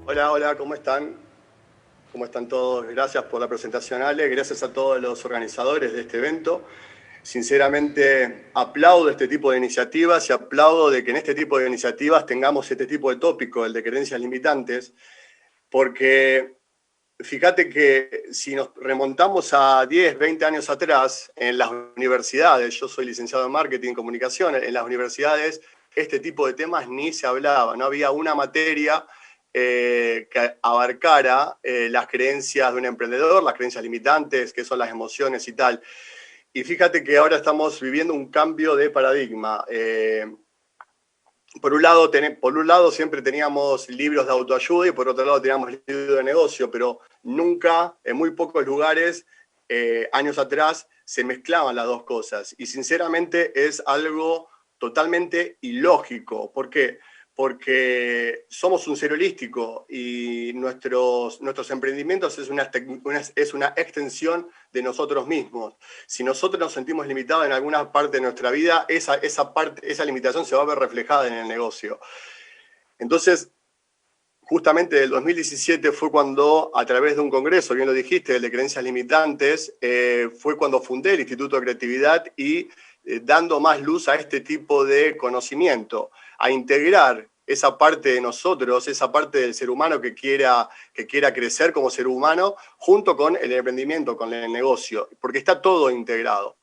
Hola, hola, ¿cómo están? ¿Cómo están todos? Gracias por la presentación, Ale. Gracias a todos los organizadores de este evento. Sinceramente, aplaudo este tipo de iniciativas y aplaudo de que en este tipo de iniciativas tengamos este tipo de tópico, el de creencias limitantes, porque fíjate que si nos remontamos a 10, 20 años atrás, en las universidades, yo soy licenciado en Marketing y Comunicación, en las universidades este tipo de temas ni se hablaba, no había una materia que abarcara las creencias de un emprendedor, las creencias limitantes, que son las emociones y tal. Y fíjate que ahora estamos viviendo un cambio de paradigma. Por un lado siempre teníamos libros de autoayuda y por otro lado teníamos libros de negocio, pero nunca, en muy pocos lugares, años atrás, se mezclaban las dos cosas. Y sinceramente es algo totalmente ilógico. ¿Por qué? Porque somos un ser holístico y nuestros emprendimientos es una extensión de nosotros mismos. Si nosotros nos sentimos limitados en alguna parte de nuestra vida, esa limitación se va a ver reflejada en el negocio. Entonces, justamente el 2017 fue cuando, a través de un congreso, bien lo dijiste, el de creencias limitantes, fue cuando fundé el Instituto de Creatividad y dando más luz a este tipo de conocimiento, a integrar esa parte de nosotros, esa parte del ser humano que quiera crecer como ser humano, junto con el emprendimiento, con el negocio, porque está todo integrado.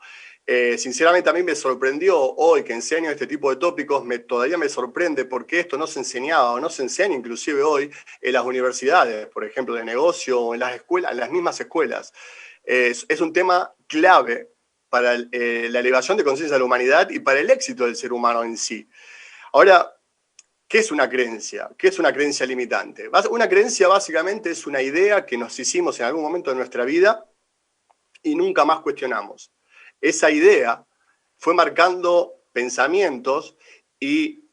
Sinceramente a mí me sorprendió hoy que enseño este tipo de tópicos, todavía me sorprende porque esto no se enseñaba o no se enseña inclusive hoy en las universidades, por ejemplo, de negocio o en las escuelas, en las mismas escuelas. Es un tema clave para la elevación de conciencia de la humanidad y para el éxito del ser humano en sí. Ahora, ¿qué es una creencia? ¿Qué es una creencia limitante? Una creencia básicamente es una idea que nos hicimos en algún momento de nuestra vida y nunca más cuestionamos. Esa idea fue marcando pensamientos y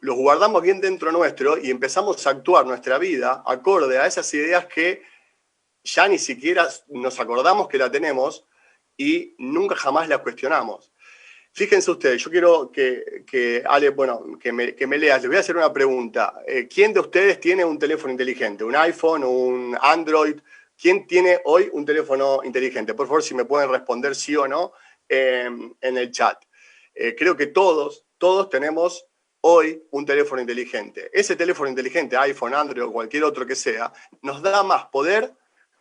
los guardamos bien dentro nuestro y empezamos a actuar nuestra vida acorde a esas ideas que ya ni siquiera nos acordamos que la tenemos y nunca jamás la cuestionamos. Fíjense ustedes, yo quiero Ale, bueno, que me leas. Les voy a hacer una pregunta. ¿Quién de ustedes tiene un teléfono inteligente? ¿Un iPhone, un Android? ¿Quién tiene hoy un teléfono inteligente? Por favor, si me pueden responder sí o no en el chat. Creo que todos tenemos hoy un teléfono inteligente. Ese teléfono inteligente, iPhone, Android o cualquier otro que sea, nos da más poder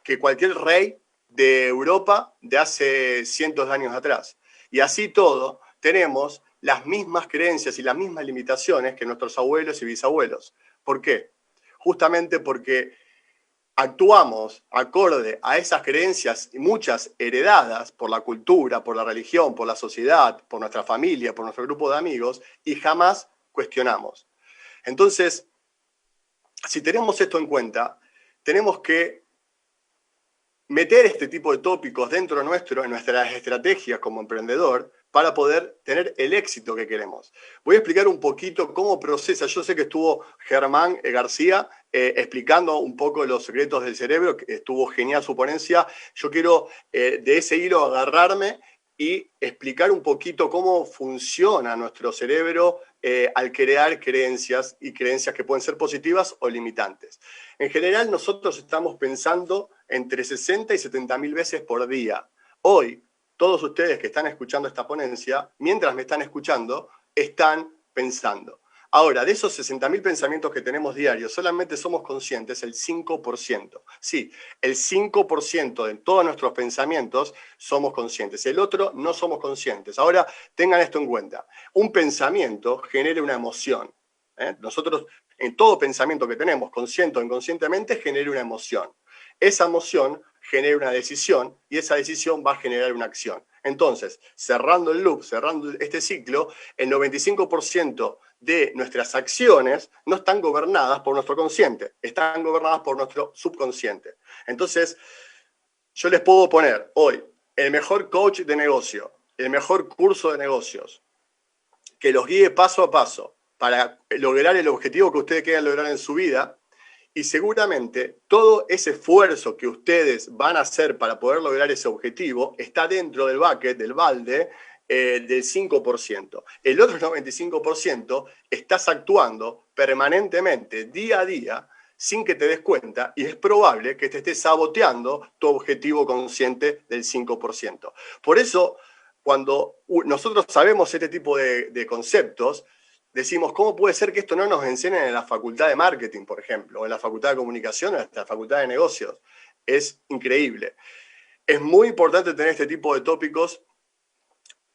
que cualquier rey de Europa de hace cientos de años atrás. Y así todo, tenemos las mismas creencias y las mismas limitaciones que nuestros abuelos y bisabuelos. ¿Por qué? Justamente porque actuamos acorde a esas creencias, muchas heredadas por la cultura, por la religión, por la sociedad, por nuestra familia, por nuestro grupo de amigos, y jamás cuestionamos. Entonces, si tenemos esto en cuenta, tenemos que meter este tipo de tópicos dentro nuestro, en nuestras estrategias como emprendedor, para poder tener el éxito que queremos. Voy a explicar un poquito cómo procesa. Yo sé que estuvo Germán García explicando un poco los secretos del cerebro, que estuvo genial su ponencia. Yo quiero de ese hilo agarrarme y explicar un poquito cómo funciona nuestro cerebro al crear creencias y creencias que pueden ser positivas o limitantes. En general, nosotros estamos pensando entre 60 y 70 mil veces por día. Hoy, todos ustedes que están escuchando esta ponencia, mientras me están escuchando, están pensando. Ahora, de esos 60.000 pensamientos que tenemos diarios, solamente somos conscientes el 5%. Sí, el 5% de todos nuestros pensamientos somos conscientes. El otro no somos conscientes. Ahora, tengan esto en cuenta. Un pensamiento genera una emoción. Nosotros, en todo pensamiento que tenemos, consciente o inconscientemente, genera una emoción. Esa emoción genera una decisión y esa decisión va a generar una acción. Entonces, cerrando el loop, cerrando este ciclo, el 95% de nuestras acciones no están gobernadas por nuestro consciente, están gobernadas por nuestro subconsciente. Entonces, yo les puedo poner hoy el mejor coach de negocio, el mejor curso de negocios, que los guíe paso a paso para lograr el objetivo que ustedes quieran lograr en su vida. Y seguramente todo ese esfuerzo que ustedes van a hacer para poder lograr ese objetivo está dentro del bucket, del balde, del 5%. El otro 95% estás actuando permanentemente, día a día, sin que te des cuenta y es probable que te estés saboteando tu objetivo consciente del 5%. Por eso, cuando nosotros sabemos este tipo de conceptos, decimos, ¿cómo puede ser que esto no nos enseñen en la facultad de marketing, por ejemplo, o en la facultad de comunicación, o en la facultad de negocios? Es increíble. Es muy importante tener este tipo de tópicos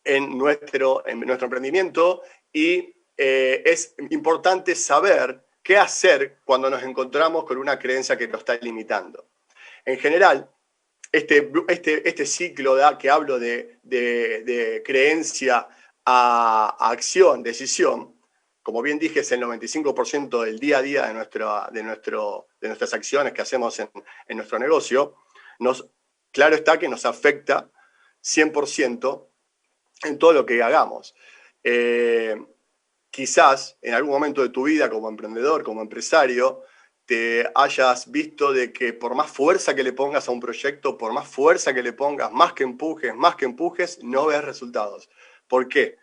en nuestro emprendimiento y es importante saber qué hacer cuando nos encontramos con una creencia que nos está limitando. En general, este ciclo que hablo de creencia a acción, decisión, como bien dije, es el 95% del día a día de nuestras acciones que hacemos en nuestro negocio. Claro está que nos afecta 100% en todo lo que hagamos. Quizás en algún momento de tu vida como emprendedor, como empresario, te hayas visto de que por más fuerza que le pongas a un proyecto, por más fuerza que le pongas, más que empujes, no ves resultados. ¿Por qué?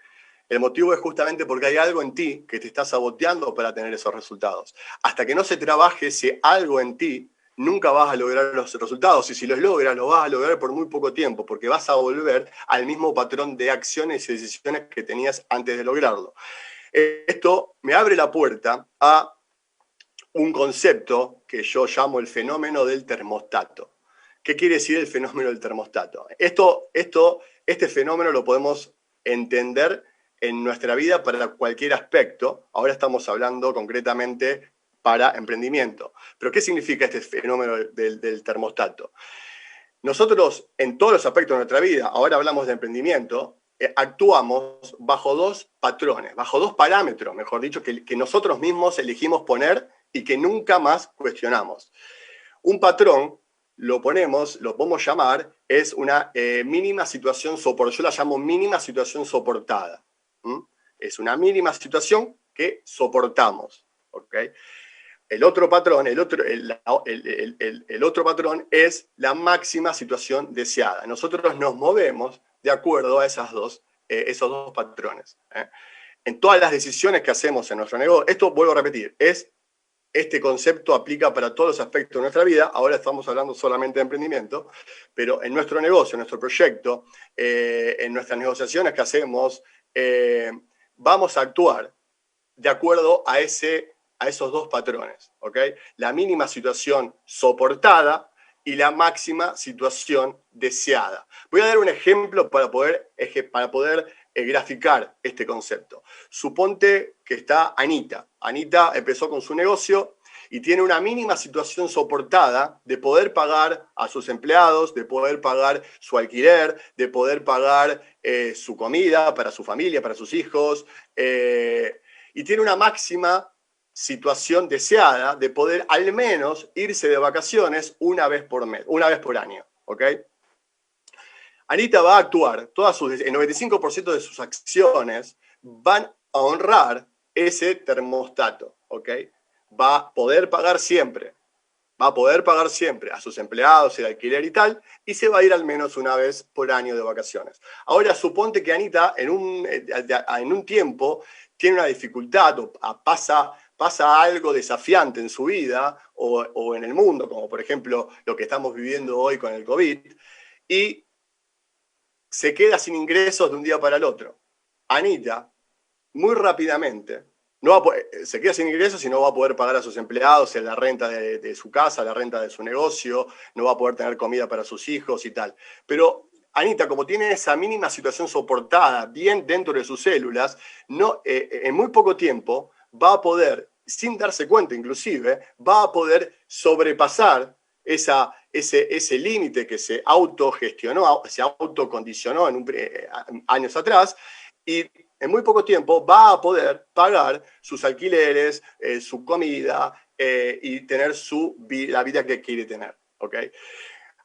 El motivo es justamente porque hay algo en ti que te está saboteando para tener esos resultados. Hasta que no se trabaje ese algo en ti, nunca vas a lograr los resultados. Y si los logras, lo vas a lograr por muy poco tiempo, porque vas a volver al mismo patrón de acciones y decisiones que tenías antes de lograrlo. Esto me abre la puerta a un concepto que yo llamo el fenómeno del termostato. ¿Qué quiere decir el fenómeno del termostato? Este fenómeno lo podemos entender en nuestra vida para cualquier aspecto. Ahora estamos hablando concretamente para emprendimiento. ¿Pero qué significa este fenómeno del termostato? Nosotros, en todos los aspectos de nuestra vida, ahora hablamos de emprendimiento, actuamos bajo dos patrones, bajo dos parámetros, mejor dicho, que nosotros mismos elegimos poner y que nunca más cuestionamos. Un patrón lo podemos llamar, es una mínima situación soportada. Yo la llamo mínima situación soportada. Es una mínima situación que soportamos. ¿Okay? El otro patrón, el otro patrón es la máxima situación deseada. Nosotros nos movemos de acuerdo a esos dos patrones. En todas las decisiones que hacemos en nuestro negocio, esto vuelvo a repetir, este concepto aplica para todos los aspectos de nuestra vida. Ahora estamos hablando solamente de emprendimiento, pero en nuestro negocio, en nuestro proyecto, en nuestras negociaciones que hacemos, vamos a actuar de acuerdo a esos dos patrones. ¿Okay? La mínima situación soportada y la máxima situación deseada. Voy a dar un ejemplo para poder graficar este concepto. Suponte que está Anita. Anita empezó con su negocio y tiene una mínima situación soportada de poder pagar a sus empleados, de poder pagar su alquiler, de poder pagar su comida para su familia, para sus hijos, y tiene una máxima situación deseada de poder al menos irse de vacaciones una vez por mes, una vez por año. ¿Okay? Anita va a actuar, el 95% de sus acciones van a honrar ese termostato. ¿Okay? Va a poder pagar siempre a sus empleados, el alquiler y tal, y se va a ir al menos una vez por año de vacaciones. Ahora, suponte que Anita en un tiempo tiene una dificultad o pasa algo desafiante en su vida o en el mundo, como por ejemplo lo que estamos viviendo hoy con el COVID, y se queda sin ingresos de un día para el otro. Anita, muy rápidamente, se queda sin ingresos y no va a poder pagar a sus empleados la renta de su casa, la renta de su negocio, no va a poder tener comida para sus hijos y tal. Pero Anita, como tiene esa mínima situación soportada bien dentro de sus células, en muy poco tiempo va a poder, sin darse cuenta inclusive, va a poder sobrepasar ese límite que se autogestionó, se autocondicionó años atrás, y en muy poco tiempo va a poder pagar sus alquileres, su comida y tener la vida que quiere tener. ¿Okay?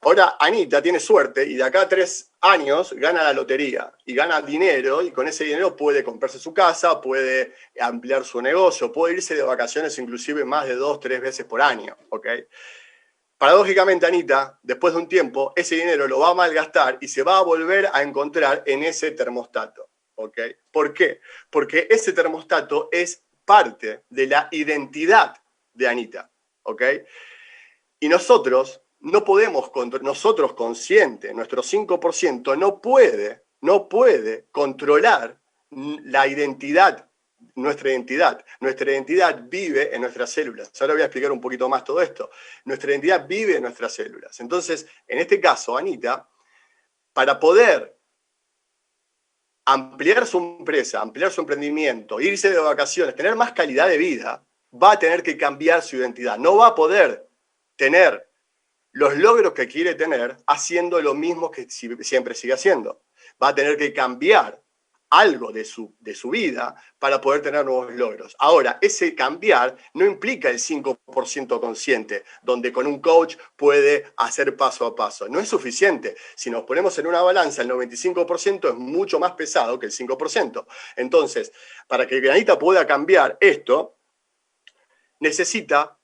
Ahora, Anita tiene suerte y de acá a 3 años gana la lotería y gana dinero y con ese dinero puede comprarse su casa, puede ampliar su negocio, puede irse de vacaciones inclusive más de 2, 3 veces por año. ¿Okay? Paradójicamente, Anita, después de un tiempo, ese dinero lo va a malgastar y se va a volver a encontrar en ese termostato. ¿Okay? ¿Por qué? Porque ese termostato es parte de la identidad de Anita. ¿ok? Y nosotros no podemos, nosotros conscientes, nuestro 5% no puede controlar la identidad, nuestra identidad. Nuestra identidad vive en nuestras células. Ahora voy a explicar un poquito más todo esto. Nuestra identidad vive en nuestras células. Entonces, en este caso, Anita, para poder ampliar su empresa, ampliar su emprendimiento, irse de vacaciones, tener más calidad de vida, va a tener que cambiar su identidad. No va a poder tener los logros que quiere tener haciendo lo mismo que siempre sigue haciendo. Va a tener que cambiar algo de su vida para poder tener nuevos logros. Ahora, ese cambiar no implica el 5% consciente, donde con un coach puede hacer paso a paso. No es suficiente. Si nos ponemos en una balanza, el 95% es mucho más pesado que el 5%. Entonces, para que Granita pueda cambiar esto, necesita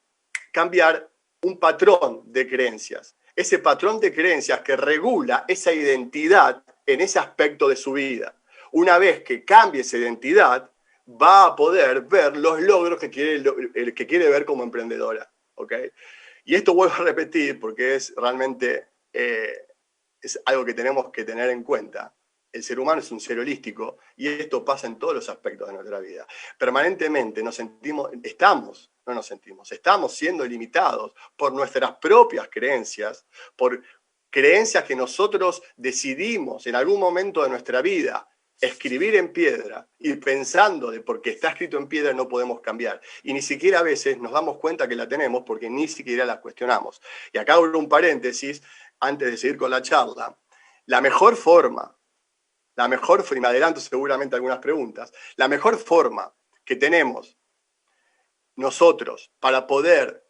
cambiar un patrón de creencias. Ese patrón de creencias que regula esa identidad en ese aspecto de su vida. Una vez que cambie esa identidad, va a poder ver los logros que quiere ver como emprendedora. ¿Okay? Y esto vuelvo a repetir porque es realmente es algo que tenemos que tener en cuenta. El ser humano es un ser holístico y esto pasa en todos los aspectos de nuestra vida. Permanentemente estamos siendo limitados por nuestras propias creencias, por creencias que nosotros decidimos en algún momento de nuestra vida escribir en piedra y pensando de porque está escrito en piedra no podemos cambiar. Y ni siquiera a veces nos damos cuenta que la tenemos porque ni siquiera la cuestionamos. Y acá abro un paréntesis antes de seguir con la charla. La mejor forma, y me adelanto seguramente algunas preguntas, la mejor forma que tenemos nosotros para poder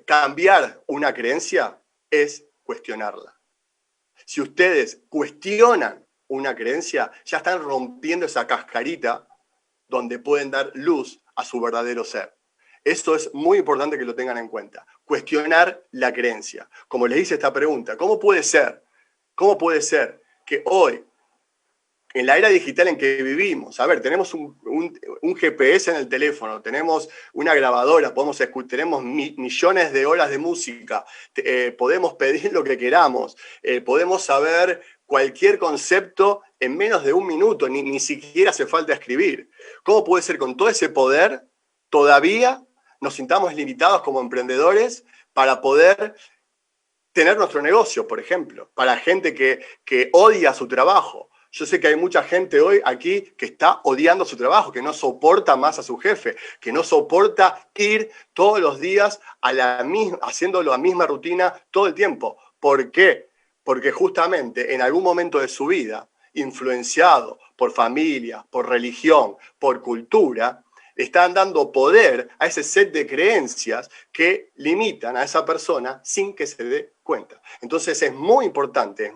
cambiar una creencia es cuestionarla. Si ustedes cuestionan una creencia, ya están rompiendo esa cascarita donde pueden dar luz a su verdadero ser. Esto es muy importante que lo tengan en cuenta. Cuestionar la creencia. Como les hice esta pregunta, ¿cómo puede ser que hoy, en la era digital en que vivimos, a ver, tenemos un GPS en el teléfono, tenemos una grabadora, tenemos millones de horas de música, podemos pedir lo que queramos, podemos saber cualquier concepto en menos de un minuto, ni siquiera hace falta escribir? ¿Cómo puede ser con todo ese poder todavía nos sintamos limitados como emprendedores para poder tener nuestro negocio, por ejemplo, para gente que odia su trabajo? Yo sé que hay mucha gente hoy aquí que está odiando su trabajo, que no soporta más a su jefe, que no soporta ir todos los días haciendo la misma rutina todo el tiempo. ¿Por qué? Porque justamente en algún momento de su vida, influenciado por familia, por religión, por cultura, están dando poder a ese set de creencias que limitan a esa persona sin que se dé cuenta. Entonces es muy importante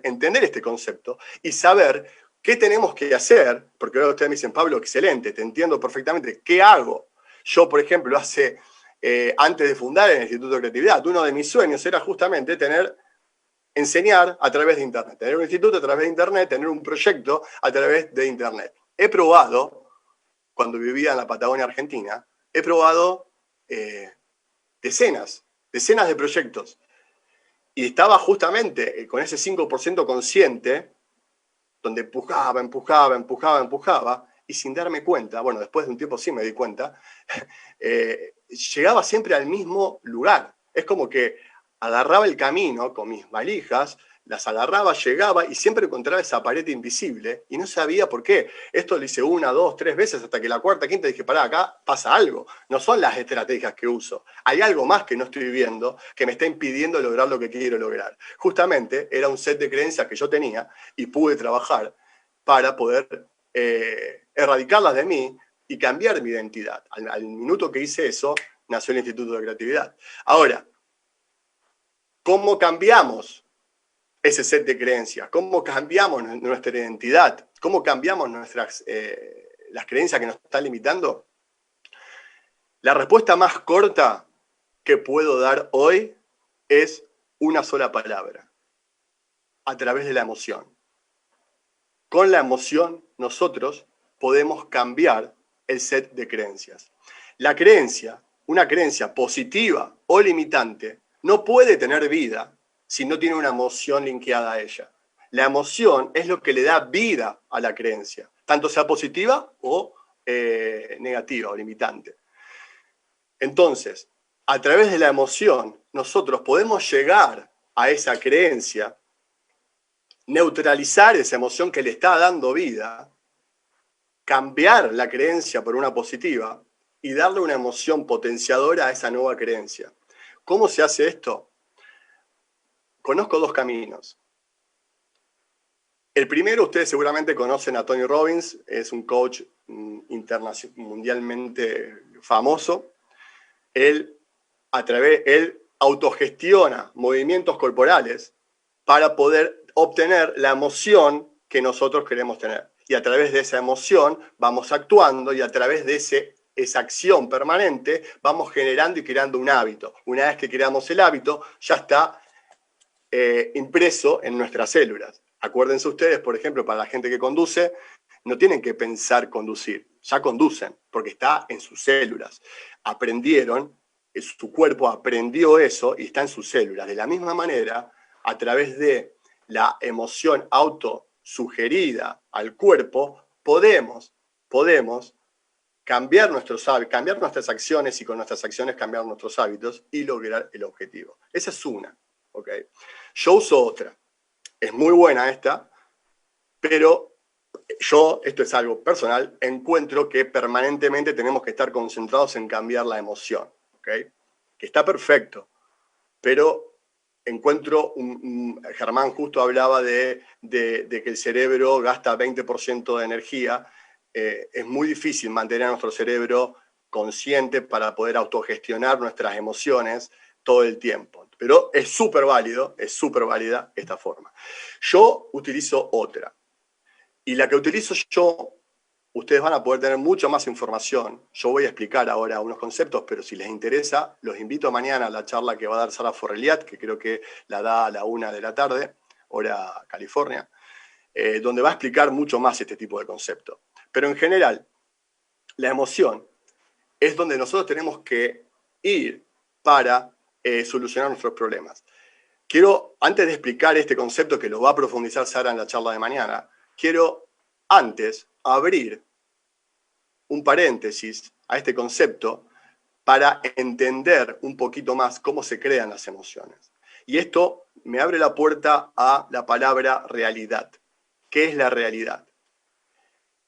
entender este concepto y saber qué tenemos que hacer, porque ahora ustedes me dicen, Pablo, excelente, te entiendo perfectamente, ¿qué hago? Yo, por ejemplo, antes de fundar el Instituto de Creatividad, uno de mis sueños era justamente enseñar a través de Internet, tener un instituto a través de Internet, tener un proyecto a través de Internet. He probado, cuando vivía en la Patagonia Argentina, he probado decenas de proyectos. Y estaba justamente con ese 5% consciente, donde empujaba, y sin darme cuenta, bueno, después de un tiempo sí me di cuenta, llegaba siempre al mismo lugar. Es como que agarraba el camino con mis valijas, las agarraba, llegaba y siempre encontraba esa pared invisible y no sabía por qué. Esto lo hice 1, 2, 3 veces hasta que la cuarta, quinta dije, pará, acá pasa algo. No son las estrategias que uso. Hay algo más que no estoy viendo que me está impidiendo lograr lo que quiero lograr. Justamente era un set de creencias que yo tenía y pude trabajar para poder erradicarlas de mí y cambiar mi identidad. Al minuto que hice eso, nació el Instituto de Creatividad. Ahora, ¿cómo cambiamos ese set de creencias? ¿Cómo cambiamos nuestra identidad? ¿Cómo cambiamos las creencias que nos están limitando? La respuesta más corta que puedo dar hoy es una sola palabra: a través de la emoción. Con la emoción nosotros podemos cambiar el set de creencias. La creencia una creencia positiva o limitante no puede tener vida si no tiene una emoción linkeada a ella. La emoción es lo que le da vida a la creencia, tanto sea positiva o negativa o limitante. Entonces, a través de la emoción, nosotros podemos llegar a esa creencia, neutralizar esa emoción que le está dando vida, cambiar la creencia por una positiva y darle una emoción potenciadora a esa nueva creencia. ¿Cómo se hace esto? Conozco dos caminos. El primero, ustedes seguramente conocen a Tony Robbins, es un coach mundialmente famoso. Él autogestiona movimientos corporales para poder obtener la emoción que nosotros queremos tener. Y a través de esa emoción vamos actuando y a través de esa acción permanente vamos generando y creando un hábito. Una vez que creamos el hábito, ya está impreso en nuestras células. Acuérdense ustedes, por ejemplo, para la gente que conduce, no tienen que pensar conducir, ya conducen, porque está en sus células. Aprendieron, su cuerpo aprendió eso y está en sus células. De la misma manera, a través de la emoción autosugerida al cuerpo, podemos cambiar nuestros hábitos, cambiar nuestras acciones y con nuestras acciones cambiar nuestros hábitos y lograr el objetivo. Esa es una. ¿Okay? Yo uso otra. Es muy buena esta, pero yo, esto es algo personal, encuentro que permanentemente tenemos que estar concentrados en cambiar la emoción. ¿Okay? Que está perfecto, pero encuentro, Germán justo hablaba de que el cerebro gasta 20% de energía. Es muy difícil mantener a nuestro cerebro consciente para poder autogestionar nuestras emociones todo el tiempo. Pero es súper válida esta forma. Yo utilizo otra. Y la que utilizo yo, ustedes van a poder tener mucha más información. Yo voy a explicar ahora unos conceptos, pero si les interesa, los invito mañana a la charla que va a dar Sara Forreliat, que creo que la da a la 1 de la tarde, hora California, donde va a explicar mucho más este tipo de conceptos. Pero en general, la emoción es donde nosotros tenemos que ir para solucionar nuestros problemas. Quiero, antes de explicar este concepto que lo va a profundizar Sara en la charla de mañana, quiero antes abrir un paréntesis a este concepto para entender un poquito más cómo se crean las emociones. Y esto me abre la puerta a la palabra realidad. ¿Qué es la realidad?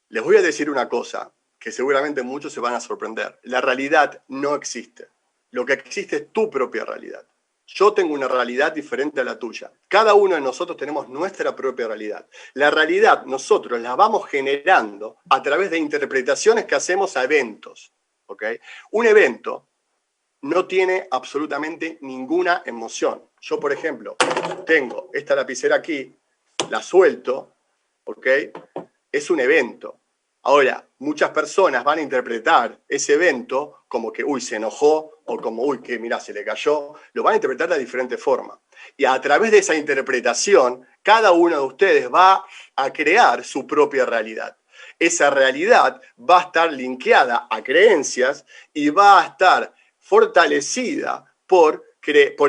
Les voy a decir una cosa que seguramente muchos se van a sorprender. La realidad no existe. Lo que existe es tu propia realidad. Yo tengo una realidad diferente a la tuya. Cada uno de nosotros tenemos nuestra propia realidad. La realidad nosotros la vamos generando a través de interpretaciones que hacemos a eventos. ¿Okay? Un evento no tiene absolutamente ninguna emoción. Yo, por ejemplo, tengo esta lapicera aquí, la suelto, ¿ok? Es un evento. Ahora, muchas personas van a interpretar ese evento como que, uy, se enojó, o como, uy, que mirá, se le cayó. Lo van a interpretar de diferente forma. Y a través de esa interpretación, cada uno de ustedes va a crear su propia realidad. Esa realidad va a estar linkeada a creencias y va a estar fortalecida por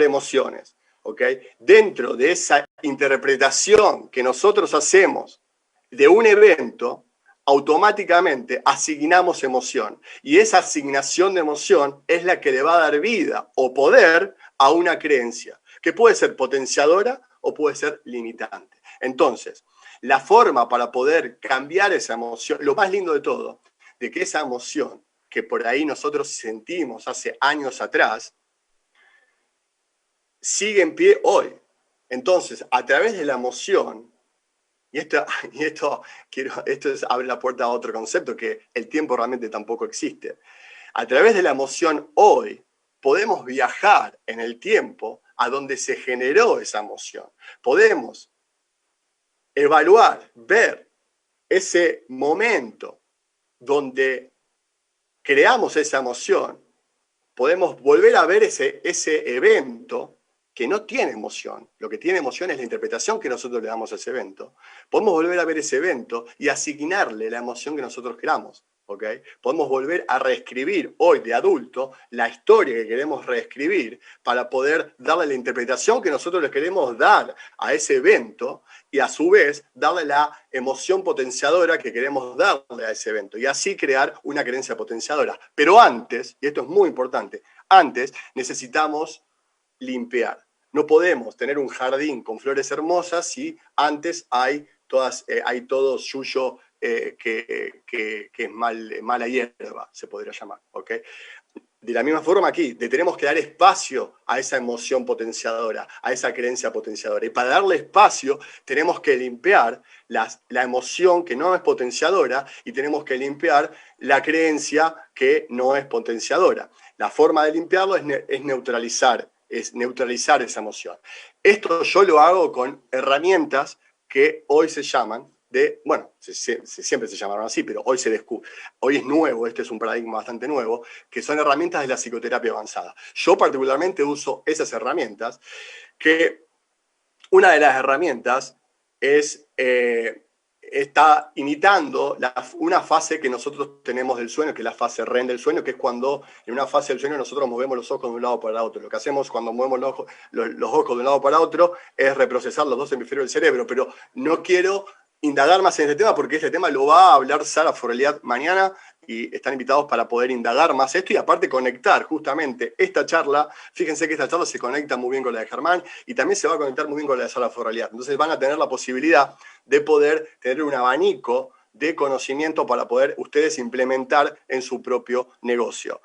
emociones. ¿Okay? Dentro de esa interpretación que nosotros hacemos de un evento, automáticamente asignamos emoción. Y esa asignación de emoción es la que le va a dar vida o poder a una creencia, que puede ser potenciadora o puede ser limitante. Entonces, la forma para poder cambiar esa emoción, lo más lindo de todo, de que esa emoción que por ahí nosotros sentimos hace años atrás, sigue en pie hoy. Entonces, a través de la emoción, esto abre la puerta a otro concepto, que el tiempo realmente tampoco existe. A través de la emoción hoy, podemos viajar en el tiempo a donde se generó esa emoción. Podemos evaluar, ver ese momento donde creamos esa emoción. Podemos volver a ver ese evento que no tiene emoción. Lo que tiene emoción es la interpretación que nosotros le damos a ese evento. Podemos volver a ver ese evento y asignarle la emoción que nosotros queramos. ¿ok? Podemos volver a reescribir hoy de adulto la historia que queremos reescribir para poder darle la interpretación que nosotros les queremos dar a ese evento y a su vez darle la emoción potenciadora que queremos darle a ese evento y así crear una creencia potenciadora. Pero antes, y esto es muy importante, antes necesitamos limpiar. No podemos tener un jardín con flores hermosas si antes hay todo suyo que es mala hierba, se podría llamar. ¿Okay? De la misma forma aquí, tenemos que dar espacio a esa emoción potenciadora, a esa creencia potenciadora. Y para darle espacio, tenemos que limpiar la emoción que no es potenciadora y tenemos que limpiar la creencia que no es potenciadora. La forma de limpiarlo es neutralizar esa emoción. Esto yo lo hago con herramientas que hoy se llaman siempre se llamaron así, pero hoy es nuevo, este es un paradigma bastante nuevo, que son herramientas de la psicoterapia avanzada. Yo particularmente uso esas herramientas, que una de las herramientas está imitando una fase que nosotros tenemos del sueño, que es la fase REM del sueño, que es cuando en una fase del sueño nosotros movemos los ojos de un lado para otro. Lo que hacemos cuando movemos los ojos de un lado para otro es reprocesar los dos hemisferios del cerebro, pero no quiero indagar más en este tema porque este tema lo va a hablar Sara Foreliat mañana y están invitados para poder indagar más esto y aparte conectar justamente esta charla. Fíjense que esta charla se conecta muy bien con la de Germán y también se va a conectar muy bien con la de Sara Foreliat. Entonces van a tener la posibilidad de poder tener un abanico de conocimiento para poder ustedes implementar en su propio negocio.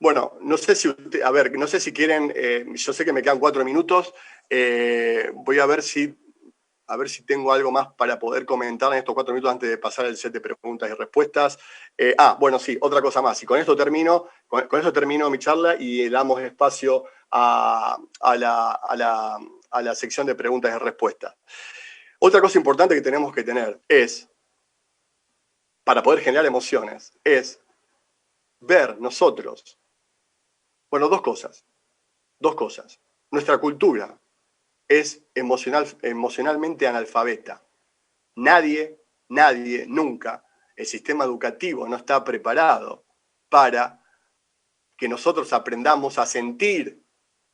Bueno, no sé si quieren, yo sé que me quedan 4 minutos, voy a ver si tengo algo más para poder comentar en estos 4 minutos antes de pasar el set de preguntas y respuestas. Bueno, sí, otra cosa más, y con esto termino mi charla y damos espacio a la sección de preguntas y respuestas. Otra cosa importante que tenemos que tener para poder generar emociones, es ver nosotros. Bueno, dos cosas. Nuestra cultura es emocionalmente analfabeta. Nadie, nunca, el sistema educativo no está preparado para que nosotros aprendamos a sentir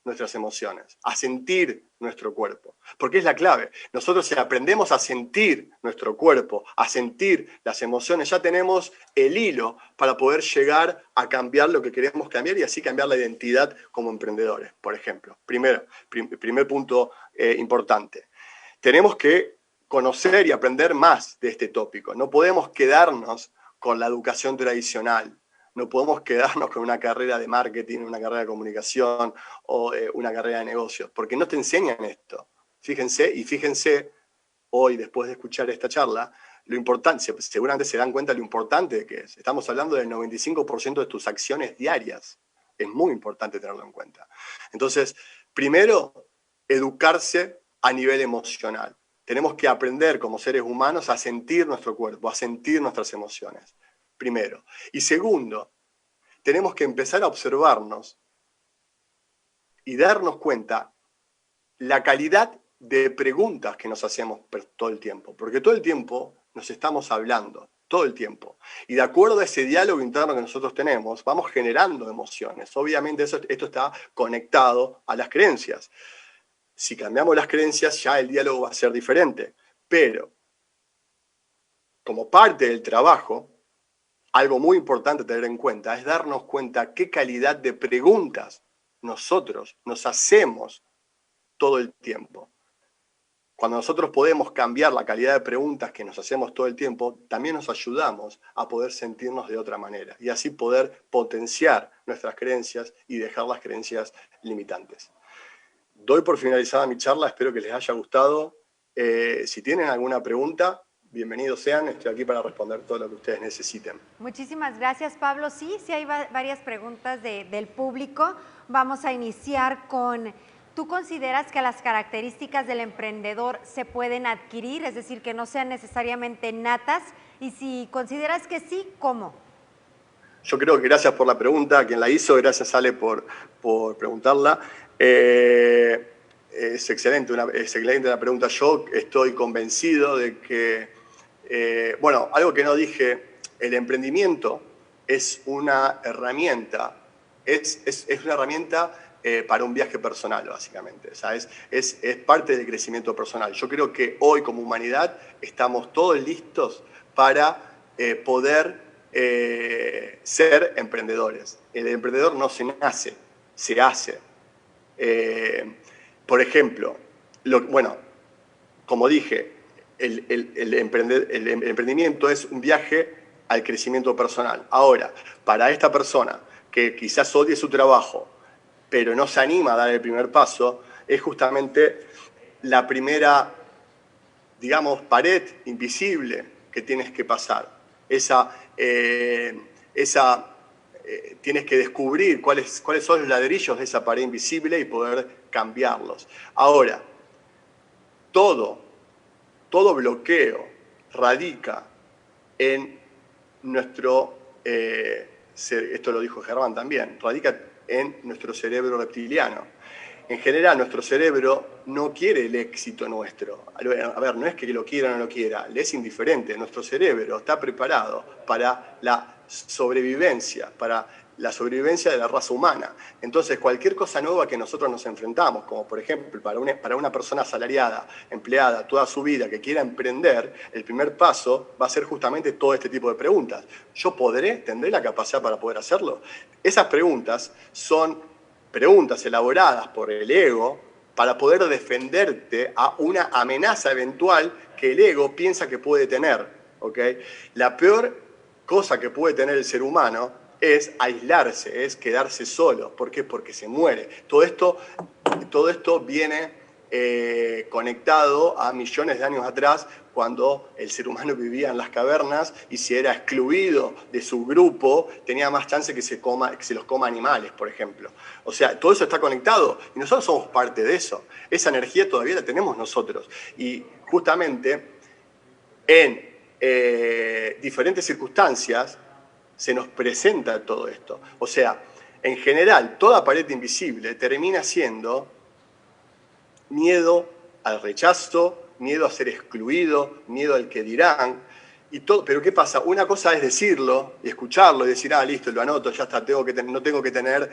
nuestras emociones, a sentir nuestro cuerpo. Porque es la clave. Nosotros si aprendemos a sentir nuestro cuerpo, a sentir las emociones, ya tenemos el hilo para poder llegar a cambiar lo que queremos cambiar y así cambiar la identidad como emprendedores, por ejemplo. Primer punto importante. Tenemos que conocer y aprender más de este tópico. No podemos quedarnos con la educación tradicional. No podemos quedarnos con una carrera de marketing, una carrera de comunicación o una carrera de negocios, porque no te enseñan esto. Fíjense hoy, después de escuchar esta charla, lo importante, seguramente se dan cuenta de lo importante que es. Estamos hablando del 95% de tus acciones diarias. Es muy importante tenerlo en cuenta. Entonces, primero, educarse a nivel emocional. Tenemos que aprender como seres humanos a sentir nuestro cuerpo, a sentir nuestras emociones. Primero. Y segundo, tenemos que empezar a observarnos y darnos cuenta la calidad de preguntas que nos hacemos todo el tiempo. Porque todo el tiempo nos estamos hablando, todo el tiempo. Y de acuerdo a ese diálogo interno que nosotros tenemos, vamos generando emociones. Obviamente esto está conectado a las creencias. Si cambiamos las creencias, ya el diálogo va a ser diferente. Pero, como parte del trabajo, algo muy importante tener en cuenta es darnos cuenta qué calidad de preguntas nosotros nos hacemos todo el tiempo. Cuando nosotros podemos cambiar la calidad de preguntas que nos hacemos todo el tiempo, también nos ayudamos a poder sentirnos de otra manera y así poder potenciar nuestras creencias y dejar las creencias limitantes. Doy por finalizada mi charla, espero que les haya gustado. Si tienen alguna pregunta, bienvenidos sean, estoy aquí para responder todo lo que ustedes necesiten. Muchísimas gracias, Pablo. Sí hay varias preguntas del público. Vamos a iniciar con, ¿tú consideras que las características del emprendedor se pueden adquirir, es decir, que no sean necesariamente natas? Y si consideras que sí, ¿cómo? Yo creo que gracias por la pregunta, a quien la hizo, gracias Ale por preguntarla. es excelente la pregunta. Yo estoy convencido de que, bueno, algo que no dije, el emprendimiento es una herramienta, es una herramienta para un viaje personal, básicamente. O sea, es parte del crecimiento personal. Yo creo que hoy, como humanidad, estamos todos listos para poder ser emprendedores. El emprendedor no se nace, se hace. Por ejemplo, bueno, como dije, el emprendimiento es un viaje al crecimiento personal. Ahora, para esta persona que quizás odie su trabajo, pero no se anima a dar el primer paso, es justamente la primera, digamos, pared invisible que tienes que pasar. Tienes que descubrir cuáles son los ladrillos de esa pared invisible y poder cambiarlos. Ahora, todo bloqueo radica en nuestro, esto lo dijo Germán también, radica en nuestro cerebro reptiliano. En general, nuestro cerebro no quiere el éxito nuestro. A ver, no es que lo quiera o no lo quiera, le es indiferente. Nuestro cerebro está preparado para la sobrevivencia, de la raza humana. Entonces, cualquier cosa nueva que nosotros nos enfrentamos, como por ejemplo para una persona asalariada, empleada toda su vida, que quiera emprender, el primer paso va a ser justamente todo este tipo de preguntas. ¿Yo tendré la capacidad para poder hacerlo? Esas preguntas son preguntas elaboradas por el ego para poder defenderte a una amenaza eventual que el ego piensa que puede tener. ¿Okay? La peor cosa que puede tener el ser humano es aislarse, es quedarse solo. ¿Por qué? Porque se muere. Todo esto viene conectado a millones de años atrás, cuando el ser humano vivía en las cavernas y si era excluido de su grupo, tenía más chance que se los coma animales, por ejemplo. O sea, todo eso está conectado y nosotros somos parte de eso. Esa energía todavía la tenemos nosotros. Y justamente en diferentes circunstancias se nos presenta todo esto. O sea, en general, toda pared invisible termina siendo miedo al rechazo, miedo a ser excluido, miedo al que dirán. Pero ¿qué pasa? Una cosa es decirlo y escucharlo y decir, listo, lo anoto, ya está, no tengo que tener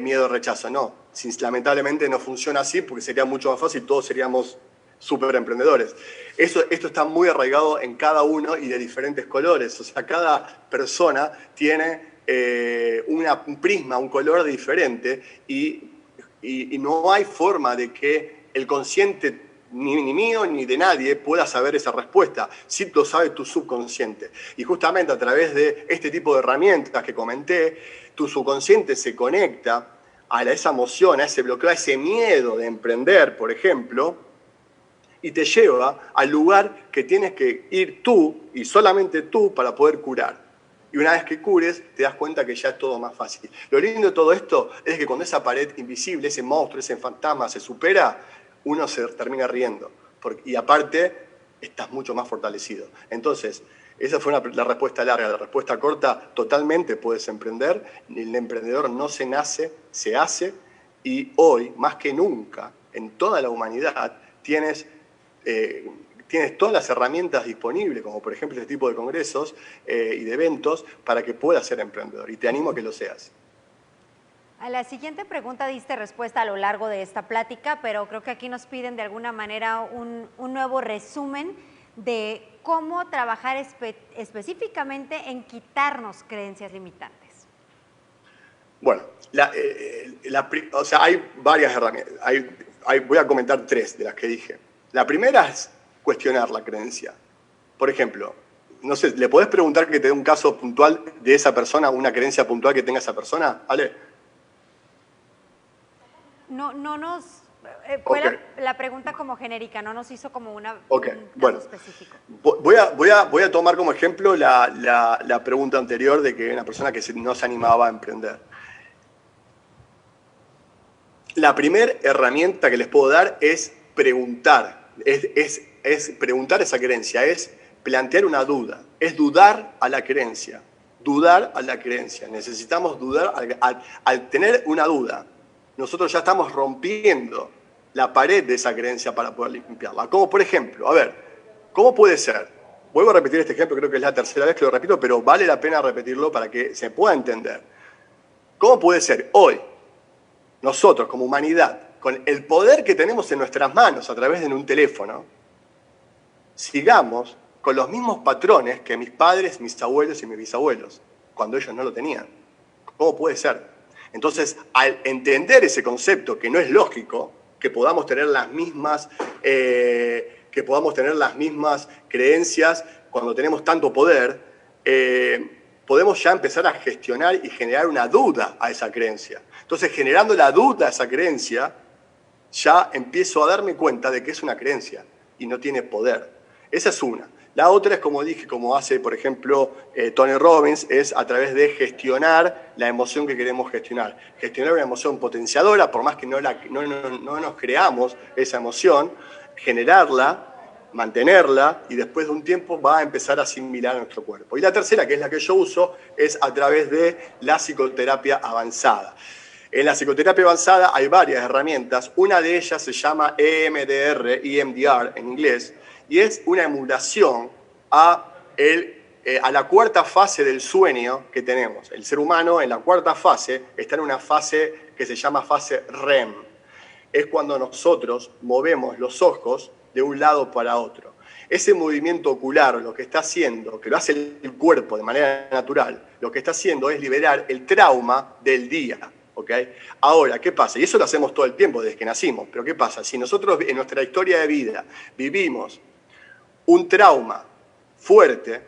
miedo al rechazo. No, lamentablemente no funciona así, porque sería mucho más fácil, todos seríamos súper emprendedores. Esto está muy arraigado en cada uno y de diferentes colores. O sea, cada persona tiene un prisma, un color diferente y no hay forma de que el consciente ni mío ni de nadie pueda saber esa respuesta. Sí lo sabe tu subconsciente. Y justamente a través de este tipo de herramientas que comenté, tu subconsciente se conecta a esa emoción, a ese bloqueo, a ese miedo de emprender, por ejemplo, y te lleva al lugar que tienes que ir tú y solamente tú para poder curar. Y una vez que cures, te das cuenta que ya es todo más fácil. Lo lindo de todo esto es que cuando esa pared invisible, ese monstruo, ese fantasma se supera, uno se termina riendo. Y aparte, estás mucho más fortalecido. Entonces, esa fue la respuesta larga. La respuesta corta, totalmente puedes emprender. El emprendedor no se nace, se hace. Y hoy, más que nunca, en toda la humanidad, tienes todas las herramientas disponibles, como por ejemplo este tipo de congresos y de eventos, para que puedas ser emprendedor. Y te animo a que lo seas. A la siguiente pregunta diste respuesta a lo largo de esta plática, pero creo que aquí nos piden de alguna manera un nuevo resumen de cómo trabajar específicamente en quitarnos creencias limitantes. Bueno, o sea, hay varias herramientas. Voy a comentar 3 de las que dije. La primera es cuestionar la creencia. Por ejemplo, no sé, ¿le podés preguntar que te dé un caso puntual de esa persona, una creencia puntual que tenga esa persona? ¿Vale? No nos... fue Okay. la pregunta como genérica, no nos hizo como un caso específico. Voy a tomar como ejemplo la pregunta anterior de que una persona que no se animaba a emprender. La primera herramienta que les puedo dar es preguntar. Es preguntar esa creencia, es plantear una duda, es dudar a la creencia. Dudar a la creencia. Necesitamos dudar al tener una duda. Nosotros ya estamos rompiendo la pared de esa creencia para poder limpiarla. Como por ejemplo, a ver, ¿cómo puede ser? Vuelvo a repetir este ejemplo, creo que es la tercera vez que lo repito, pero vale la pena repetirlo para que se pueda entender. ¿Cómo puede ser hoy, nosotros como humanidad, con el poder que tenemos en nuestras manos a través de un teléfono, sigamos con los mismos patrones que mis padres, mis abuelos y mis bisabuelos, cuando ellos no lo tenían? ¿Cómo puede ser? Entonces, al entender ese concepto, que no es lógico, que podamos tener las mismas creencias cuando tenemos tanto poder, podemos ya empezar a gestionar y generar una duda a esa creencia. Entonces, generando la duda a esa creencia, ya empiezo a darme cuenta de que es una creencia y no tiene poder. Esa es una. La otra es, como dije, como hace, por ejemplo, Tony Robbins, es a través de gestionar la emoción que queremos gestionar. Gestionar una emoción potenciadora, por más que no nos creamos esa emoción, generarla, mantenerla, y después de un tiempo va a empezar a asimilar a nuestro cuerpo. Y la tercera, que es la que yo uso, es a través de la psicoterapia avanzada. En la psicoterapia avanzada hay varias herramientas. Una de ellas se llama EMDR en inglés, y es una emulación a la cuarta fase del sueño que tenemos. El ser humano en la cuarta fase está en una fase que se llama fase REM. Es cuando nosotros movemos los ojos de un lado para otro. Ese movimiento ocular, lo que está haciendo, que lo hace el cuerpo de manera natural, lo que está haciendo es liberar el trauma del día. ¿Okay? Ahora, ¿qué pasa? Y eso lo hacemos todo el tiempo desde que nacimos, pero ¿qué pasa? Si nosotros en nuestra historia de vida vivimos un trauma fuerte,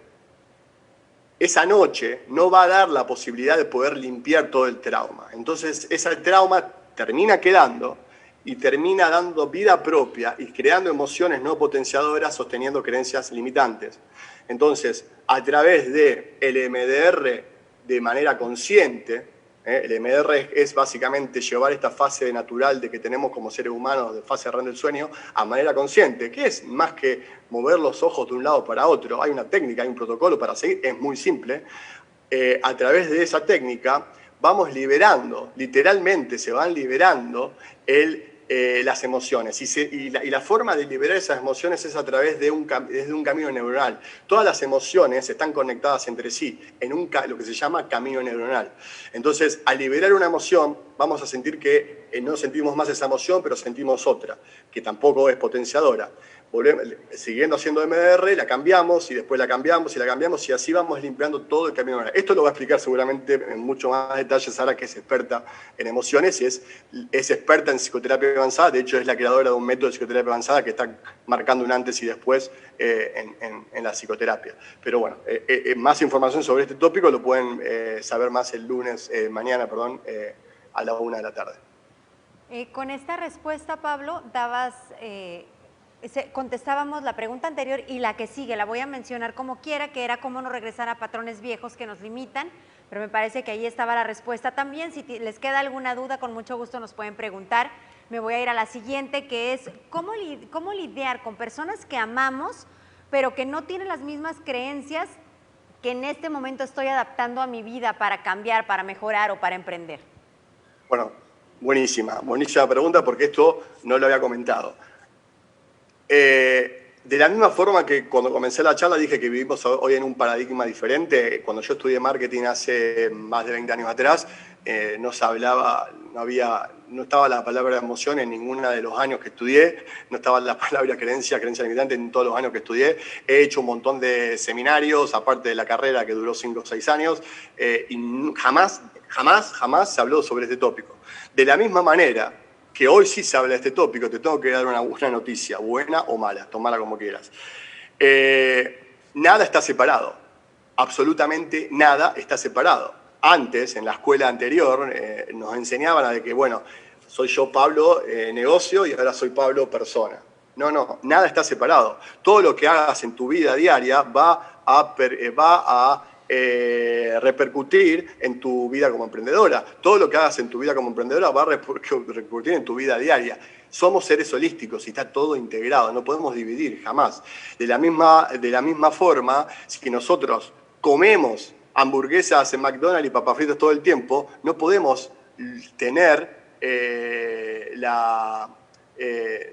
esa noche no va a dar la posibilidad de poder limpiar todo el trauma. Entonces, ese trauma termina quedando y termina dando vida propia y creando emociones no potenciadoras, sosteniendo creencias limitantes. Entonces, a través del EMDR de manera consciente, el EMDR es básicamente llevar esta fase natural de que tenemos como seres humanos, de fase REM del sueño, a manera consciente, que es más que mover los ojos de un lado para otro. Hay una técnica, hay un protocolo para seguir, es muy simple. A través de esa técnica vamos liberando, literalmente se van liberando las emociones. Y la forma de liberar esas emociones es a través de un camino neuronal. Todas las emociones están conectadas entre sí en lo que se llama camino neuronal. Entonces, al liberar una emoción, vamos a sentir que no sentimos más esa emoción, pero sentimos otra, que tampoco es potenciadora. Siguiendo haciendo MDR, la cambiamos y después la cambiamos y la cambiamos, y así vamos limpiando todo el camino neuronal. Esto lo va a explicar seguramente en mucho más detalle Sara, que es experta en emociones y es experta en psicoterapia avanzada. De hecho, es la creadora de un método de psicoterapia avanzada que está marcando un antes y después en la psicoterapia. Pero bueno, más información sobre este tópico lo pueden saber más el lunes, mañana, a la 1 de la tarde. Con esta respuesta, Pablo, contestábamos la pregunta anterior y la que sigue, la voy a mencionar como quiera, que era cómo no regresar a patrones viejos que nos limitan, pero me parece que ahí estaba la respuesta también. Si les queda alguna duda, con mucho gusto nos pueden preguntar. Me voy a ir a la siguiente, que es cómo lidiar con personas que amamos, pero que no tienen las mismas creencias que en este momento estoy adaptando a mi vida para cambiar, para mejorar o para emprender. Bueno, buenísima pregunta, porque esto no lo había comentado. De la misma forma que cuando comencé la charla dije que vivimos hoy en un paradigma diferente. Cuando yo estudié marketing hace más de 20 años atrás, no estaba la palabra emoción en ninguno de los años que estudié, no estaba la palabra creencia limitante en todos los años que estudié. He hecho un montón de seminarios, aparte de la carrera que duró 5 o 6 años, y jamás se habló sobre este tópico. De la misma manera que hoy sí se habla de este tópico, te tengo que dar una noticia, buena o mala, tomala como quieras. Nada está separado, absolutamente nada está separado. Antes, en la escuela anterior, nos enseñaban a de que, bueno, soy yo Pablo negocio y ahora soy Pablo persona. No, nada está separado. Todo lo que hagas en tu vida diaria va a repercutir en tu vida como emprendedora. Todo lo que hagas en tu vida como emprendedora va a repercutir en tu vida diaria. Somos seres holísticos y está todo integrado, no podemos dividir jamás. De la misma forma, si nosotros comemos hamburguesas en McDonald's y papas fritas todo el tiempo, no podemos tener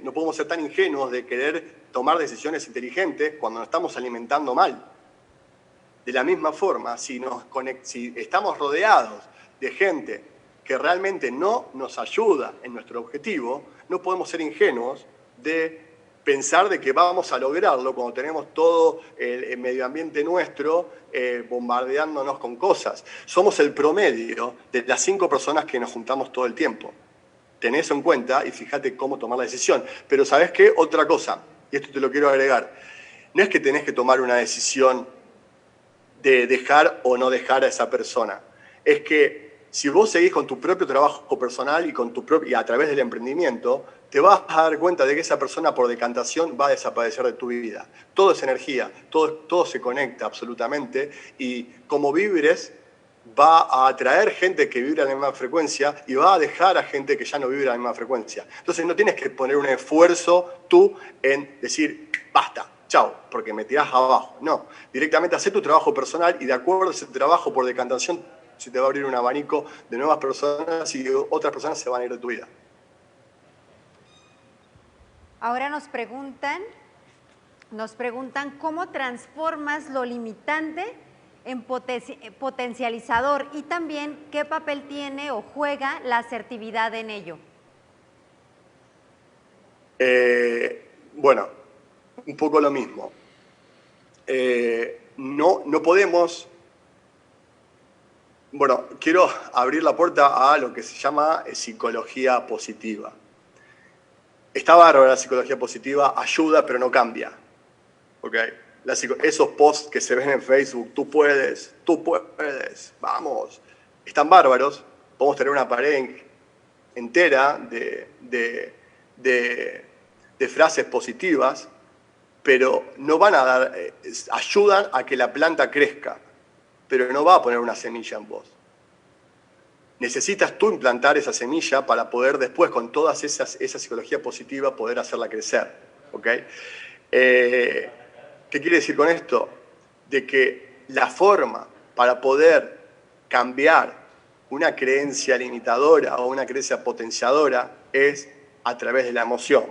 no podemos ser tan ingenuos de querer tomar decisiones inteligentes cuando nos estamos alimentando mal. De la misma forma, si estamos rodeados de gente que realmente no nos ayuda en nuestro objetivo, no podemos ser ingenuos de pensar de que vamos a lograrlo cuando tenemos todo el medio ambiente nuestro bombardeándonos con cosas. Somos el promedio de las 5 personas que nos juntamos todo el tiempo. Tenés eso en cuenta y fíjate cómo tomar la decisión. Pero ¿sabés qué? Otra cosa, y esto te lo quiero agregar, no es que tenés que tomar una decisión de dejar o no dejar a esa persona. Es que si vos seguís con tu propio trabajo personal y a través del emprendimiento, te vas a dar cuenta de que esa persona por decantación va a desaparecer de tu vida. Todo es energía, todo se conecta absolutamente y como vibres va a atraer gente que vibra en la misma frecuencia y va a dejar a gente que ya no vibra en la misma frecuencia. Entonces no tienes que poner un esfuerzo tú en decir, basta, chao, porque me tirás abajo. No, directamente haz tu trabajo personal y de acuerdo a ese trabajo por decantación se te va a abrir un abanico de nuevas personas y otras personas se van a ir de tu vida. Ahora nos preguntan cómo transformas lo limitante en potencializador y también qué papel tiene o juega la asertividad en ello. Bueno, un poco lo mismo. No podemos... Bueno, quiero abrir la puerta a lo que se llama psicología positiva. Está bárbara la psicología positiva, ayuda pero no cambia. ¿Okay? Esos posts que se ven en Facebook, tú puedes, vamos, están bárbaros. Podemos tener una pared entera de frases positivas, pero no van a dar, ayudan a que la planta crezca, pero no va a poner una semilla en vos. Necesitas tú implantar esa semilla para poder después, con toda esa psicología positiva, poder hacerla crecer. ¿Okay? ¿Qué quiere decir con esto? De que la forma para poder cambiar una creencia limitadora o una creencia potenciadora es a través de la emoción.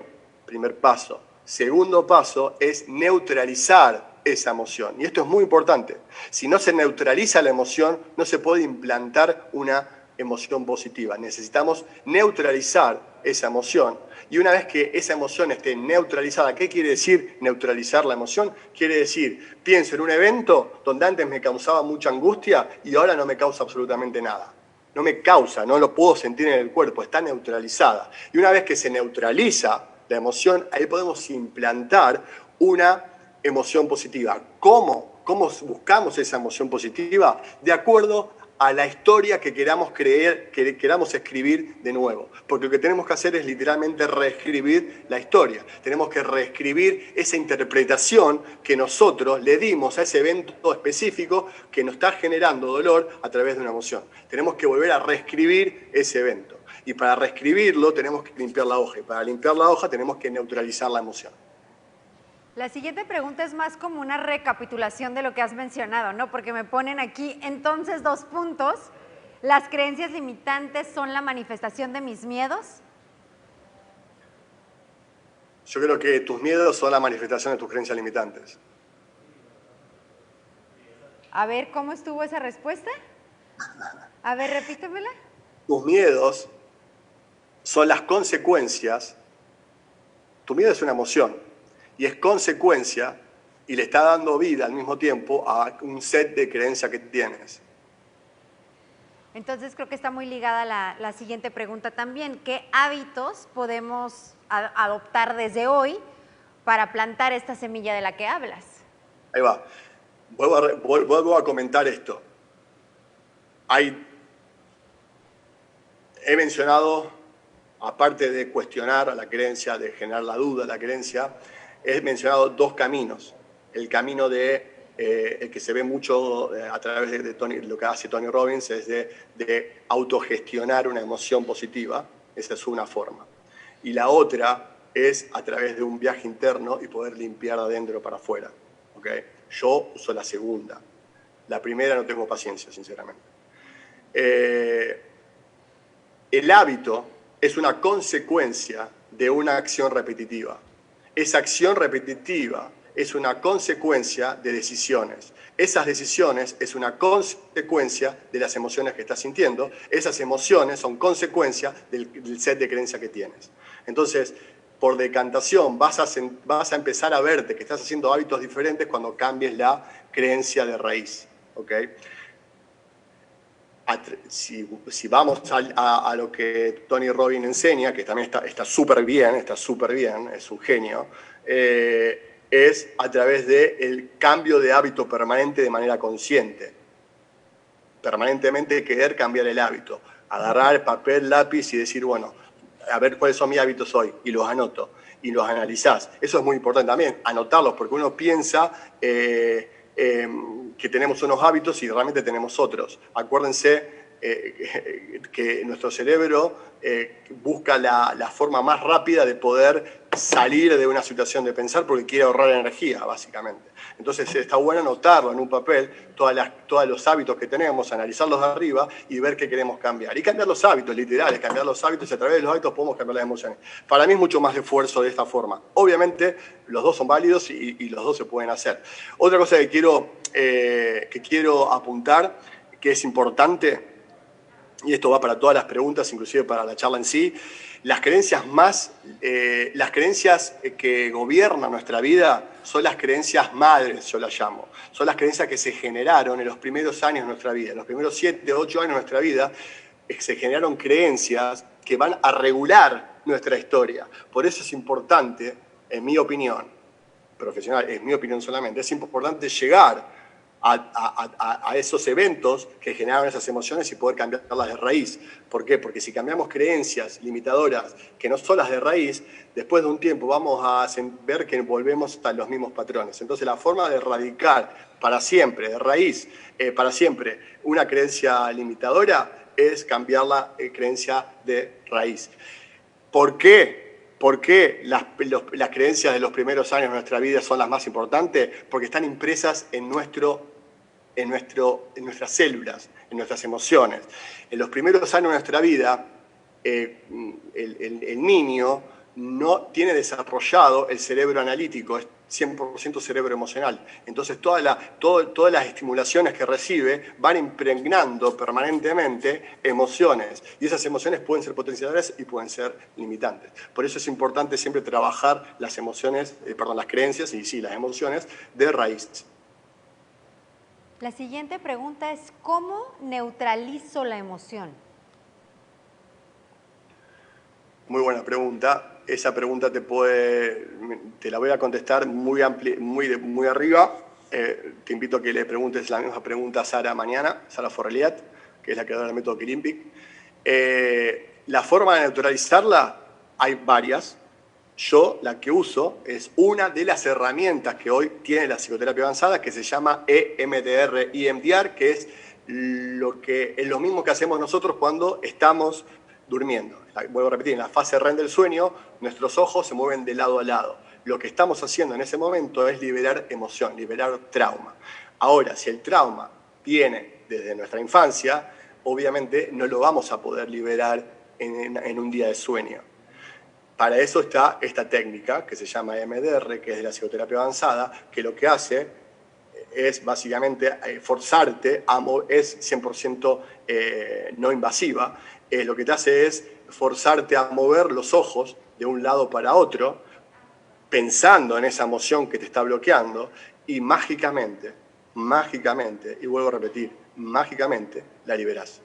Primer paso. Segundo paso es neutralizar esa emoción. Y esto es muy importante. Si no se neutraliza la emoción, no se puede implantar una emoción positiva. Necesitamos neutralizar esa emoción. Y una vez que esa emoción esté neutralizada, ¿qué quiere decir neutralizar la emoción? Quiere decir, pienso en un evento donde antes me causaba mucha angustia y ahora no me causa absolutamente nada. No me causa, no lo puedo sentir en el cuerpo, está neutralizada. Y una vez que se neutraliza la emoción, ahí podemos implantar una emoción positiva. ¿Cómo? ¿Cómo buscamos esa emoción positiva? De acuerdo a la historia que queramos creer, que queramos escribir de nuevo. Porque lo que tenemos que hacer es literalmente reescribir la historia. Tenemos que reescribir esa interpretación que nosotros le dimos a ese evento específico que nos está generando dolor a través de una emoción. Tenemos que volver a reescribir ese evento. Y para reescribirlo tenemos que limpiar la hoja. Y para limpiar la hoja tenemos que neutralizar la emoción. La siguiente pregunta es más como una recapitulación de lo que has mencionado, ¿no? Porque me ponen aquí, entonces, 2 puntos. ¿Las creencias limitantes son la manifestación de mis miedos? Yo creo que tus miedos son la manifestación de tus creencias limitantes. A ver, ¿cómo estuvo esa respuesta? A ver, repítemela. Tus miedos son las consecuencias. Tu miedo es una emoción. Y es consecuencia y le está dando vida al mismo tiempo a un set de creencias que tienes. Entonces creo que está muy ligada la siguiente pregunta también. ¿Qué hábitos podemos adoptar desde hoy para plantar esta semilla de la que hablas? Ahí va. Vuelvo a comentar esto. He mencionado, aparte de cuestionar a la creencia, de generar la duda a la creencia, he mencionado 2 caminos. El camino el que se ve mucho a través de lo que hace Tony Robbins es de autogestionar una emoción positiva. Esa es una forma. Y la otra es a través de un viaje interno y poder limpiar de adentro para afuera. ¿Okay? Yo uso la segunda. La primera no tengo paciencia, sinceramente. El hábito es una consecuencia de una acción repetitiva. Esa acción repetitiva es una consecuencia de decisiones. Esas decisiones es una consecuencia de las emociones que estás sintiendo. Esas emociones son consecuencia del set de creencias que tienes. Entonces, por decantación, vas a empezar a verte que estás haciendo hábitos diferentes cuando cambies la creencia de raíz. ¿Okay? Si vamos a lo que Tony Robbins enseña, que también está súper bien, es un genio, es a través del cambio de hábito permanente de manera consciente. Permanentemente querer cambiar el hábito. Agarrar papel, lápiz y decir, bueno, a ver cuáles son mis hábitos hoy, y los anoto, y los analizás. Eso es muy importante también, anotarlos, porque uno piensa que tenemos unos hábitos y realmente tenemos otros. Acuérdense que nuestro cerebro busca la forma más rápida de poder salir de una situación de pensar porque quiere ahorrar energía, básicamente. Entonces está bueno anotarlo en un papel, todos los hábitos que tenemos, analizarlos de arriba y ver qué queremos cambiar. Y cambiar los hábitos, literales, cambiar los hábitos, y a través de los hábitos podemos cambiar las emociones. Para mí es mucho más de esfuerzo de esta forma. Obviamente los dos son válidos y los dos se pueden hacer. Otra cosa que quiero apuntar, que es importante, y esto va para todas las preguntas, inclusive para la charla en sí, las creencias que gobiernan nuestra vida son las creencias madres, yo las llamo. Son las creencias que se generaron en los primeros años de nuestra vida. En los primeros 7, 8 años de nuestra vida se generaron creencias que van a regular nuestra historia. Por eso es importante, en mi opinión profesional, es mi opinión solamente, es importante llegar a esos eventos que generaron esas emociones y poder cambiarlas de raíz. ¿Por qué? Porque si cambiamos creencias limitadoras que no son las de raíz, después de un tiempo vamos a ver que volvemos a los mismos patrones. Entonces la forma de erradicar para siempre, de raíz, para siempre, una creencia limitadora es cambiar la creencia de raíz. ¿Por qué? ¿Por qué las creencias de los primeros años de nuestra vida son las más importantes? Porque están impresas en nuestras células, en nuestras emociones. En los primeros años de nuestra vida, el niño no tiene desarrollado el cerebro analítico, es 100% cerebro emocional. Entonces todas las estimulaciones que recibe van impregnando permanentemente emociones. Y esas emociones pueden ser potenciadoras y pueden ser limitantes. Por eso es importante siempre trabajar las emociones, las creencias y sí, las emociones de raíz. La siguiente pregunta es, ¿cómo neutralizo la emoción? Muy buena pregunta. Esa pregunta te la voy a contestar muy arriba. Te invito a que le preguntes la misma pregunta a Sara mañana, Sara Forreliat, que es la creadora del método Kilimpic. La forma de neutralizarla hay varias. Yo la que uso es una de las herramientas que hoy tiene la psicoterapia avanzada, que se llama EMDR, que es lo mismo que hacemos nosotros cuando estamos durmiendo. Vuelvo a repetir, en la fase REM del sueño, nuestros ojos se mueven de lado a lado. Lo que estamos haciendo en ese momento es liberar emoción, liberar trauma. Ahora, si el trauma viene desde nuestra infancia, obviamente no lo vamos a poder liberar en un día de sueño. Para eso está esta técnica que se llama EMDR, que es de la psicoterapia avanzada, que lo que hace es básicamente forzarte, es 100% no invasiva, lo que te hace es forzarte a mover los ojos de un lado para otro, pensando en esa emoción que te está bloqueando, y mágicamente, y vuelvo a repetir, mágicamente la liberás.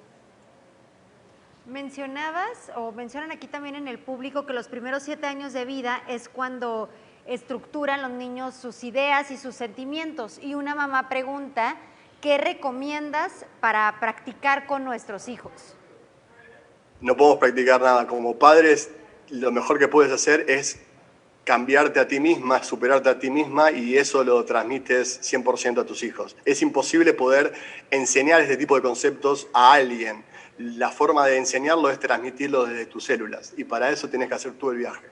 Mencionan aquí también en el público que los primeros 7 años de vida es cuando estructuran los niños sus ideas y sus sentimientos. Y una mamá pregunta, ¿qué recomiendas para practicar con nuestros hijos? No podemos practicar nada. Como padres, lo mejor que puedes hacer es cambiarte a ti misma, superarte a ti misma, y eso lo transmites 100% a tus hijos. Es imposible poder enseñar este tipo de conceptos a alguien. La forma de enseñarlo es transmitirlo desde tus células, y para eso tienes que hacer tú el viaje.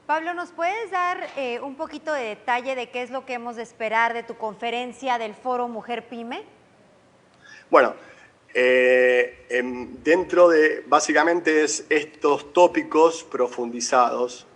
Pablo, ¿nos puedes dar un poquito de detalle de qué es lo que hemos de esperar de tu conferencia del Foro Mujer Pyme? Bueno, Dentro de, básicamente, es estos tópicos profundizados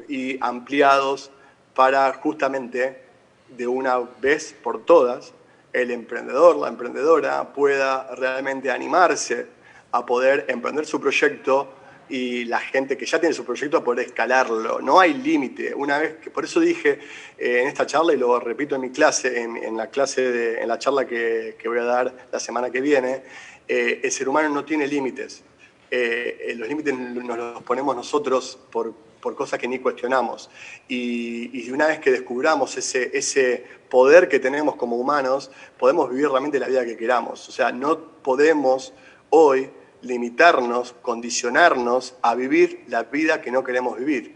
y ampliados para justamente, de una vez por todas, el emprendedor, la emprendedora pueda realmente animarse a poder emprender su proyecto y la gente que ya tiene su proyecto a poder escalarlo. No hay límite. Una vez que, por eso dije en esta charla, y lo repito en mi clase, en la charla que voy a dar la semana que viene, el ser humano no tiene límites. Los límites nos los ponemos nosotros por cosas que ni cuestionamos. Y una vez que descubramos ese poder que tenemos como humanos, podemos vivir realmente la vida que queramos. O sea, no podemos hoy limitarnos, condicionarnos a vivir la vida que no queremos vivir.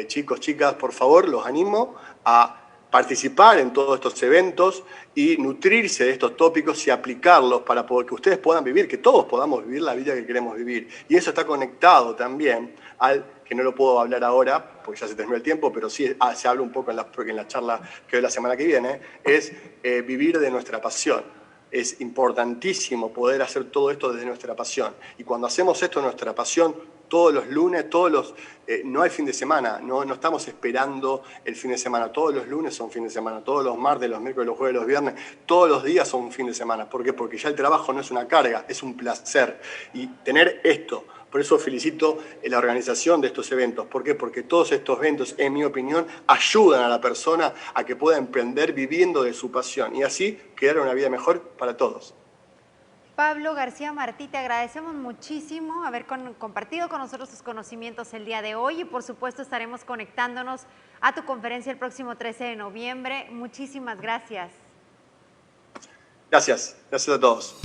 Chicos, chicas, por favor, los animo a participar en todos estos eventos y nutrirse de estos tópicos y aplicarlos para que ustedes puedan vivir, que todos podamos vivir la vida que queremos vivir. Y eso está conectado también al, que no lo puedo hablar ahora, porque ya se terminó el tiempo, pero sí se habla un poco en la charla que doy la semana que viene, es vivir de nuestra pasión. Es importantísimo poder hacer todo esto desde nuestra pasión. Y cuando hacemos esto de nuestra pasión, todos los lunes, no hay fin de semana, no estamos esperando el fin de semana. Todos los lunes son fin de semana, todos los martes, los miércoles, los jueves, los viernes, todos los días son un fin de semana. ¿Por qué? Porque ya el trabajo no es una carga, es un placer. Y tener esto, por eso felicito la organización de estos eventos. ¿Por qué? Porque todos estos eventos, en mi opinión, ayudan a la persona a que pueda emprender viviendo de su pasión y así crear una vida mejor para todos. Pablo García Martí, te agradecemos muchísimo haber compartido con nosotros tus conocimientos el día de hoy y por supuesto estaremos conectándonos a tu conferencia el próximo 13 de noviembre. Muchísimas gracias. Gracias a todos.